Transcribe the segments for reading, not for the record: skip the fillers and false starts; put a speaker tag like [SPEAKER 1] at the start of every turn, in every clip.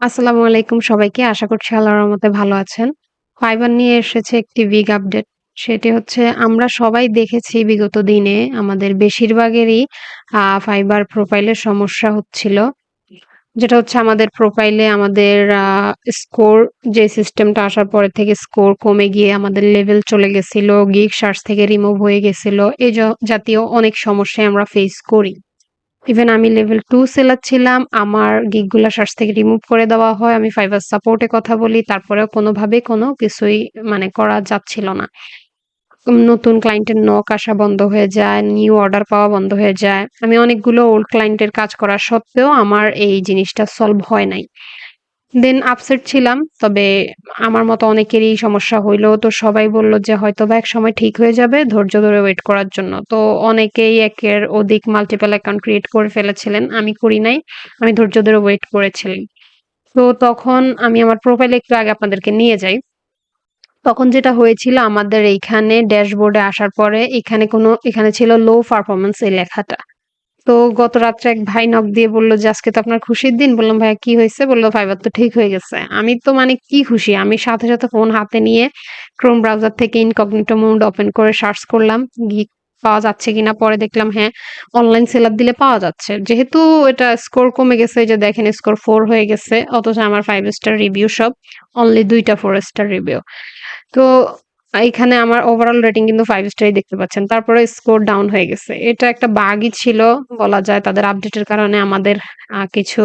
[SPEAKER 1] আসসালামু আলাইকুম সবাইকে। আশা করছি আল্লাহর রহমতে ভালো আছেন। ফাইবার নিয়ে এসেছে একটি বিগ আপডেট। সেটি হচ্ছে আমরা সবাই দেখেছি বিগত দিনে আমাদের বেশিরভাগেরই ফাইবার প্রোফাইলে সমস্যা হচ্ছিল। যেটা হচ্ছে আমাদের প্রোফাইলে আমাদের স্কোর যে সিস্টেমটা আসার পরে থেকে স্কোর কমে গিয়ে আমাদের লেভেল চলে গেছিল, গিগ সার্চ থেকে রিমুভ হয়ে গেছিল। জাতীয় অনেক সমস্যায় আমরা ফেস করি। ইভেন আমি লেভেল 2 সেলার ছিলাম। আমার গিগ গুলা সার্চ থেকে রিমুভ করে দেওয়া হয়। আমি ফাইবার সাপোর্টে কথা বলি। তারপরেও কোনোভাবেই কোনো কিছুই মানে করা যাচ্ছিল না। নতুন ক্লায়েন্টের নক আসা বন্ধ হয়ে যায়, নিউ অর্ডার পাওয়া বন্ধ হয়ে যায়। আমি অনেকগুলো ওল্ড ক্লায়েন্টের কাজ করা সত্ত্বেও আমার এই জিনিসটা সলভ হয় নাই। দেন আপসেট ছিলাম। তবে আমার মতো অনেকেরই সমস্যা হইলেও তো সবাই বলল যে হয়তোবা একসময় ঠিক হয়ে যাবে। ধৈর্য ধরে ওয়েট করার জন্য। তো অনেকেই একের অধিক মাল্টিপল অ্যাকাউন্ট ক্রিয়েট করে ফেলেছিলেন। আমি করি নাই। আমি ধৈর্য ধরে ওয়েট করেছিলাম। তো তখন আমি আমার প্রোফাইলে একটু আগে আপনাদেরকে নিয়ে যাই। তখন যেটা হয়েছিল আমাদের এইখানে ড্যাশবোর্ডে আসার পরে এখানে ছিল লো পারফরম্যান্স এই লেখাটা। তো গত রাত্রে এক ভাই নক দিয়ে বলল যে, "আজকে তো আপনার খুশির দিন।" বললাম, "ভাইয়া কি হইছে?" বলল, "ফাইবার তো ঠিক হয়ে গেছে।" আমি তো মানে কি খুশি! আমি সাথে, সাথে ফোন হাতে নিয়ে Chrome ব্রাউজার থেকে ইনকগনিটো মোড ওপেন করে সার্চ করলাম। গিগ পাওয়া যাচ্ছে কিনা। পরে দেখলাম হ্যাঁ, অনলাইন সেলার দিলে পাওয়া যাচ্ছে। যেহেতু এটা স্কোর কমে গেছে, এই যে দেখেন স্কোর 4 হয়ে গেছে। অথচ আমার 5 স্টার রিভিউ সব। অনলি ২ টা 4 স্টার রিভিউ। তো এইখানে আমার ওভারঅল রেটিং কিন্তু 5 স্টারই দেখতে পাচ্ছেন। তারপরে স্কোর ডাউন হয়ে গেছে। এটা একটা বাগই ছিল বলা যায়। তাদের আপডেটের কারণে আমাদের কিছু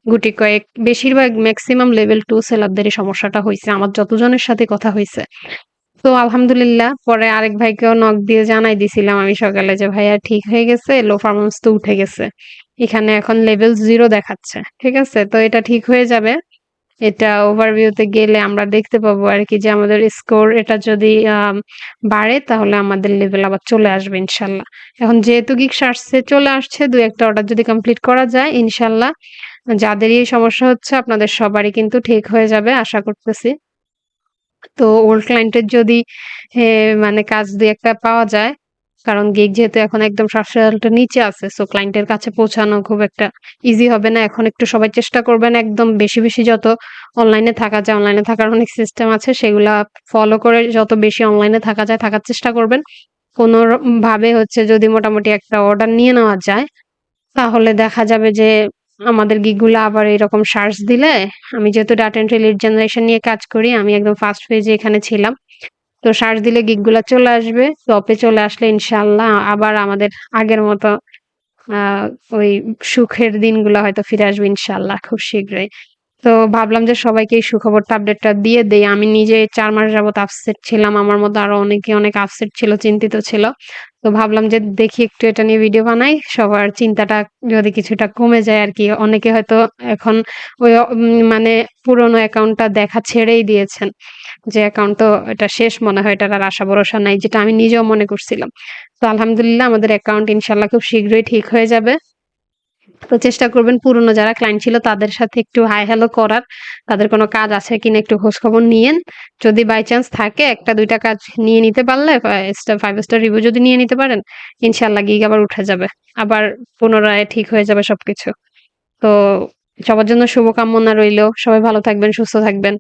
[SPEAKER 1] গুটি কয়েক বেশিরভাগ মেক্সিমাম লেভেল 2 সেলারদেরই সমস্যাটা হইছে। আমার যতজনের সাথে কথা হইছে। তো আলহামদুলিল্লাহ পরে আরেক ভাইকেও নক দিয়ে জানাই দিছিলাম আমি সকালে যে, "ভাইয়া ঠিক হয়ে গেছে। লো পারফরম্যান্স তো উঠে গেছে। এখানে এখন লেভেল 0 দেখাচ্ছে।" ঠিক আছে? তো এটা ঠিক হয়ে যাবে। এটা ওভারভিউ তে গেলে আমরা দেখতে পাবো আরকি যে আমাদের স্কোর এটা যদি বাড়ে তাহলে আমাদের লেভেল আবার চলে আসবে ইনশাআল্লাহ। এখন যেহেতু গিগ সার্চে চলে আসছে ২-১ টা অর্ডার যদি কমপ্লিট করা যায় ইনশাআল্লাহ যাদেরই এই সমস্যা হচ্ছে আপনাদের সবারই কিন্তু ঠিক হয়ে যাবে আশা করতেছি। তো ওল্ড ক্লায়েন্টের যদি মানে কাজ ২-১ টা পাওয়া যায়, কারণ গিগ যেহেতু এখন একদম সাশ্রয়ী রেজাল্টের নিচে আছে, সো ক্লায়েন্টের কাছে পৌঁছানো খুব একটা ইজি হবে না। এখন একটু সবাই চেষ্টা করবেন একদম বেশি, বেশি যত অনলাইনে থাকা যায়, অনলাইনে থাকার অনেক সিস্টেম আছে সেগুলা ফলো করে যত বেশি অনলাইনে থাকা যায় থাকার চেষ্টা করবেন। ভাবে হচ্ছে যদি মোটামুটি একটা অর্ডার নিয়ে নেওয়া যায় তাহলে দেখা যাবে যে আমাদের গিগগুলা আবার এরকম সার্চ দিলে আমি যেহেতু ডাটা এন্ট্রি লিড জেনারেশন নিয়ে কাজ করি, আমি একদম ফার্স্ট পেজে এখানে ছিলাম। তো সার্চ দিলে গিগগুলা চলে আসবে। টপে চলে আসলে ইনশাআল্লাহ আবার আমাদের আগের মতো আ ওই সুখের দিনগুলা হয়তো ফিরে আসবে ইনশাআল্লাহ খুব শীঘ্রই। তো ভাবলাম যে সবাইকে এই সুখবরটা আপডেটটা দিয়ে দেই। আমি নিজে ৪ মাস যাবত আপসেট ছিলাম। আমার মতো আরো অনেকে অনেক আপসেট ছিল, চিন্তিত ছিল। তো ভাবলাম যে দেখি একটু এটা নিয়ে ভিডিও বানাই। সবার চিন্তাটা যদি কিছুটা কমে যায় আরকি। অনেকে হয়তো এখন ওই মানে পুরনো অ্যাকাউন্টটা দেখা ছেড়েই দিয়েছেন। যে অ্যাকাউন্ট তো এটা শেষ মনে হয় এটার আর আশা ভরসা নাই। যেটা আমি নিজেও মনে করছিলাম। তো আলহামদুলিল্লাহ আমাদের অ্যাকাউন্ট ইনশাআল্লাহ খুব শীঘ্রই ঠিক হয়ে যাবে। তো চেষ্টা করবেন পুরনো যারা ক্লায়েন্ট ছিল তাদের সাথে একটু হাই হ্যালো করার। তাদের কোনো কাজ আছে কিনা একটু খোঁজখবর নিয়েন। যদি বাই চান্স থাকে ১ টা ২ টা কাজ নিয়ে নিতে পারলে 5 স্টার রিভিউ যদি নিয়ে নিতে পারেন, ইনশাআল্লাহ গিগ আবার উঠে যাবে। আবার পুনরায় ঠিক হয়ে যাবে সবকিছু। তো সবার জন্য শুভকামনা রইলো। সবাই ভালো থাকবেন, সুস্থ থাকবেন।